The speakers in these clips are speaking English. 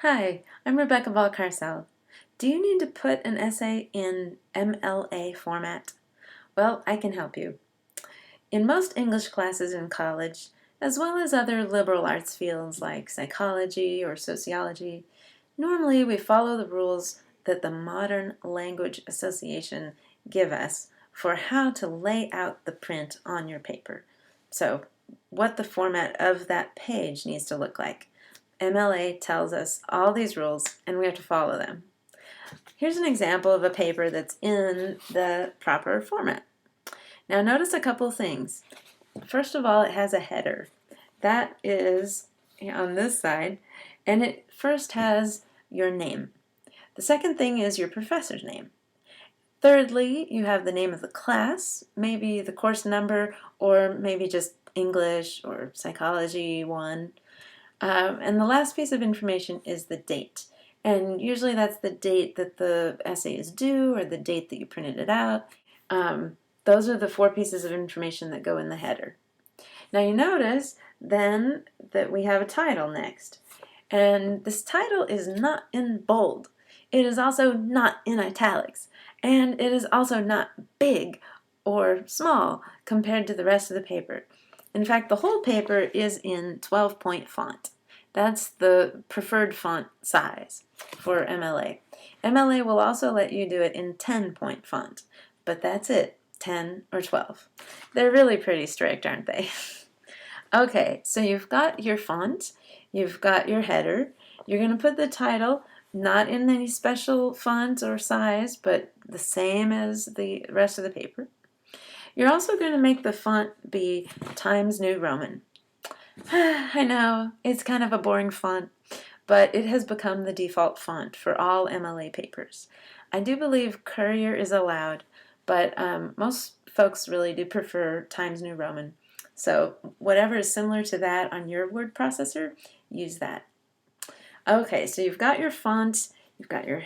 Hi, I'm Rebecca Valcarcel. Do you need to put an essay in MLA format? Well, I can help you. In most English classes in college, as well as other liberal arts fields like psychology or sociology, normally we follow the rules that the Modern Language Association give us for how to lay out the print on your paper. So, what the format of that page needs to look like. MLA tells us all these rules and we have to follow them. Here's an example of a paper that's in the proper format. Now notice a couple things. First of all, it has a header. That is on this side, and it first has your name. The second thing is your professor's name. Thirdly, you have the name of the class, maybe the course number, or maybe just English or Psychology 1. And the last piece of information is the date. And usually that's the date that the essay is due or the date that you printed it out. Those are the 4 pieces of information that go in the header. Now you notice then that we have a title next. And this title is not in bold. It is also not in italics. And it is also not big or small compared to the rest of the paper. In fact, the whole paper is in 12-point font. That's the preferred font size for MLA. MLA will also let you do it in 10-point font, but that's it, 10 or 12. They're really pretty strict, aren't they? Okay, so you've got your font, you've got your header, you're going to put the title not in any special font or size, but the same as the rest of the paper. You're also going to make the font be Times New Roman. I know, it's kind of a boring font, but it has become the default font for all MLA papers. I do believe Courier is allowed, but most folks really do prefer Times New Roman. So whatever is similar to that on your word processor, use that. Okay, so you've got your font, you've got your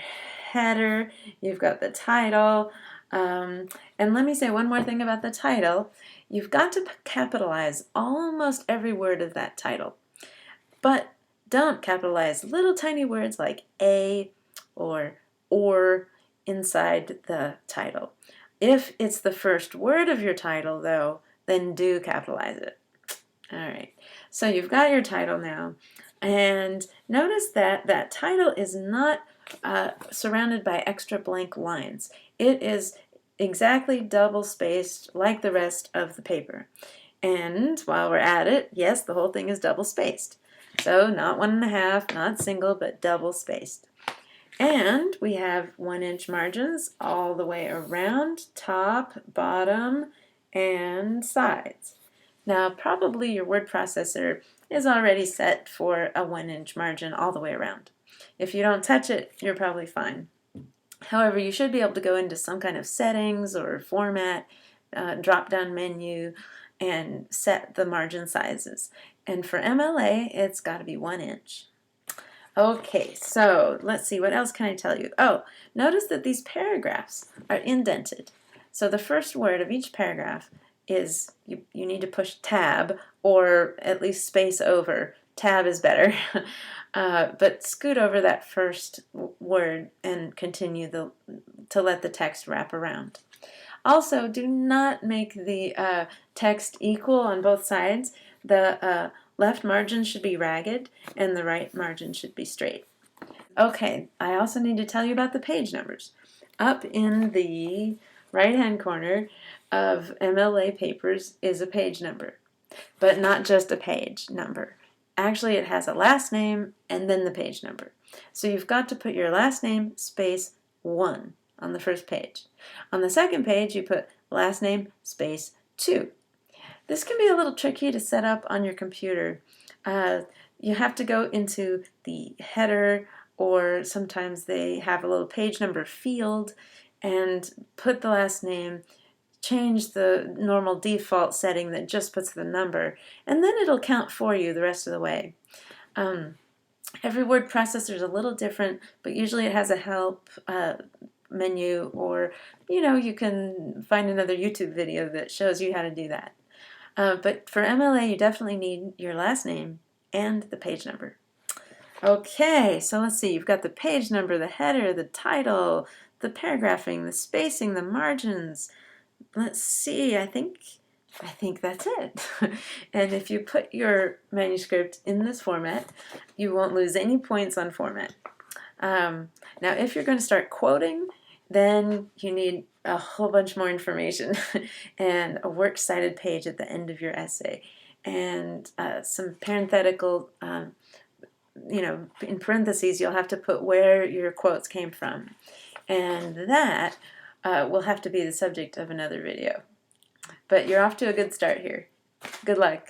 header, you've got the title, and let me say one more thing about the title. You've got to capitalize almost every word of that title, but don't capitalize little tiny words like a or inside the title. If it's the first word of your title, though, then do capitalize it. All right, so you've got your title now, and notice that that title is not surrounded by extra blank lines. It is exactly double spaced like the rest of the paper. And while we're at it, yes, the whole thing is double spaced. So not 1.5, not single, but double spaced. And we have 1-inch margins all the way around, top, bottom, and sides. Now, probably your word processor is already set for a 1-inch margin all the way around. If you don't touch it, you're probably fine. However, you should be able to go into some kind of settings or format, drop-down menu, and set the margin sizes. And for MLA, it's got to be 1 inch. Okay, so let's see, what else can I tell you? Oh, notice that these paragraphs are indented. So the first word of each paragraph is, you need to push tab or at least space over. Tab is better. But scoot over that first word and continue to let the text wrap around. Also, do not make the text equal on both sides. The left margin should be ragged and the right margin should be straight. Okay, I also need to tell you about the page numbers. Up in the right-hand corner of MLA papers is a page number, but not just a page number. Actually, it has a last name and then the page number. So you've got to put your last name space 1 on the first page. On the second page, you put last name space 2. This can be a little tricky to set up on your computer. You have to go into the header, or sometimes they have a little page number field, and put the last name, change the normal default setting that just puts the number, and then it'll count for you the rest of the way. Every word processor is a little different, but usually it has a help menu, or you can find another YouTube video that shows you how to do that. But for MLA, you definitely need your last name and the page number. Okay, so let's see. You've got the page number, the header, the title, the paragraphing, the spacing, the margins. Let's see. I think that's it. And if you put your manuscript in this format, you won't lose any points on format. Now, if you're going to start quoting, then you need a whole bunch more information and a works cited page at the end of your essay, and some parenthetical, in parentheses, you'll have to put where your quotes came from. And that will have to be the subject of another video. But you're off to a good start here. Good luck.